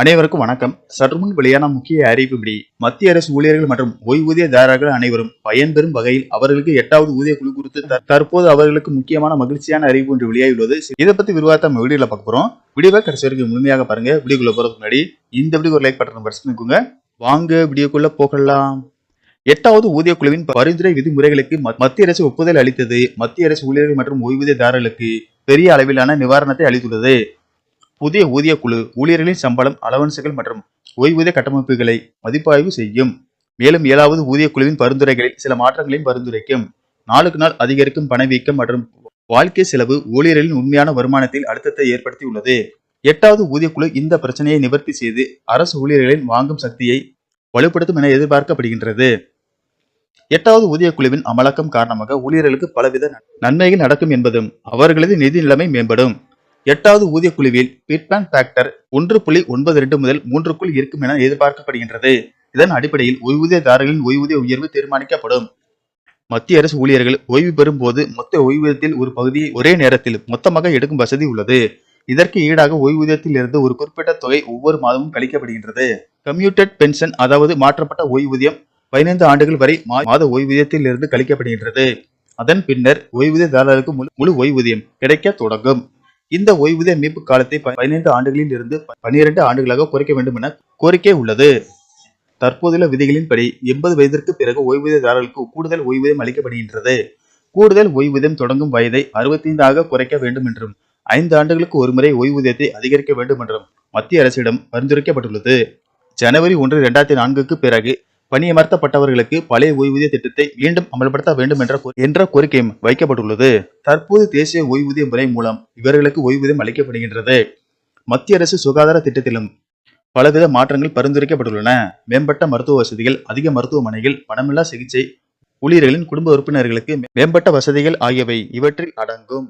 அனைவருக்கும் வணக்கம். சற்றுமுன் வெளியான முக்கிய அறிவிப்புப்படி மத்திய அரசு ஊழியர்கள் மற்றும் ஓய்வூதியதாரர்கள் அனைவரும் பயன்பெறும் வகையில் அவர்களுக்கு 8வது ஊதிய குழு குறித்து தற்போது அவர்களுக்கு முக்கியமான மகிழ்ச்சியான அறிவிப்பு ஒன்று வெளியாகியுள்ளது. இதை பத்தி விரிவாக நம்ம வீடியோல பார்க்க போறோம். வீடியோவை கடைசி வரைக்கும் முழுமையாக பாருங்க. வீடியோக்குள்ள போறதுக்கு முன்னாடி இந்த வீடியோ ஒரு லைக் பட்டன் பிரஸ் பண்ணிக்கோங்க. வாங்க வீடியோக்குள்ள போகலாம். 8வது ஊதிய குழுவின் பரிந்துரை விதிமுறைகளுக்கு மத்திய அரசு ஒப்புதல் அளித்தது மத்திய அரசு ஊழியர்கள் மற்றும் ஓய்வூதியதாரர்களுக்கு பெரிய அளவிலான நிவாரணத்தை அளித்துள்ளது. புதிய ஊதிய குழு ஊழியர்களின் சம்பளம், அலவன்சுகள் மற்றும் ஓய்வூதிய கட்டமைப்புகளை மதிப்பாய்வு செய்யும். மேலும் 7வது ஊதிய குழுவின் பரிந்துரைகளில் சில மாற்றங்களையும் பரிந்துரைக்கும். நாளுக்கு நாள் அதிகரிக்கும் பணவீக்கம் மற்றும் வாழ்க்கை செலவு ஊழியர்களின் உண்மையான வருமானத்தில் அழுத்தத்தை ஏற்படுத்தியுள்ளது. 8வது ஊதிய குழு இந்த பிரச்சனையை நிவர்த்தி செய்து அரசு ஊழியர்களின் வாங்கும் சக்தியை வலுப்படுத்தும் என எதிர்பார்க்கப்படுகின்றது. 8வது ஊதிய குழுவின் அமலாக்கம் காரணமாக ஊழியர்களுக்கு பலவித நன்மைகள் நடக்கும் என்பதும் அவர்களது நிதி நிலைமை மேம்படும். 8வது ஊதிய குழுவில் பிட்மேன் ஃபேக்டர் 1.92 முதல் 3க்குள் இருக்கும் என எதிர்பார்க்கப்படுகின்றது. இதன் அடிப்படையில் ஓய்வூதியதாரர்களின் ஓய்வூதிய உயர்வு தீர்மானிக்கப்படும். மத்திய அரசு ஊழியர்கள் ஓய்வு பெறும் போது மொத்த ஓய்வூதியத்தில் ஒரு பகுதியை ஒரே நேரத்தில் மொத்தமாக எடுக்கும் வசதி உள்ளது. இதற்கு ஈடாக ஓய்வூதியத்தில் இருந்து ஒரு குறிப்பிட்ட தொகை ஒவ்வொரு மாதமும் கழிக்கப்படுகின்றது. கம்யூட்டட் பென்ஷன், அதாவது மாற்றப்பட்ட ஓய்வூதியம் 15 ஆண்டுகள் வரை மாத ஓய்வூதியத்தில் இருந்து கழிக்கப்படுகின்றது. அதன் பின்னர் ஓய்வூதியதாரர்களுக்கு முழு ஓய்வூதியம் கிடைக்க தொடங்கும். இந்த ஓய்வூதிய மீட்பு காலத்தை 15 ஆண்டுகளில் இருந்து 12 ஆண்டுகளாக குறைக்க வேண்டும் என கோரிக்கை உள்ளது. தற்போதுள்ள விதிகளின்படி 80 வயதிற்கு பிறகு ஓய்வூதியதாரர்களுக்கு கூடுதல் ஓய்வூதியம் அளிக்கப்படுகின்றது. கூடுதல் ஓய்வூதியம் தொடங்கும் வயதை 65 ஆக குறைக்க வேண்டும் என்றும் 5 ஆண்டுகளுக்கு ஒருமுறை ஓய்வூதியத்தை அதிகரிக்க வேண்டும் என்றும் மத்திய அரசிடம் பரிந்துரைக்கப்பட்டுள்ளது. ஜனவரி 1, 2004க்கு பிறகு பணியமர்த்தப்பட்டவர்களுக்கு பழைய ஓய்வூதிய திட்டத்தை மீண்டும் அமல்படுத்த வேண்டும் என்ற கோரிக்கையும் வைக்கப்பட்டுள்ளது. தற்போது தேசிய ஓய்வூதிய முறை மூலம் இவர்களுக்கு ஓய்வூதியம் அளிக்கப்படுகின்றது. மத்திய அரசு சுகாதார திட்டத்திலும் பலவித மாற்றங்கள் பரிந்துரைக்கப்பட்டுள்ளன. மேம்பட்ட மருத்துவ வசதிகள், அதிக மருத்துவமனைகள், பணமில்லா சிகிச்சை, ஊழியர்களின் குடும்ப உறுப்பினர்களுக்கு மேம்பட்ட வசதிகள் ஆகியவை இவற்றில் அடங்கும்.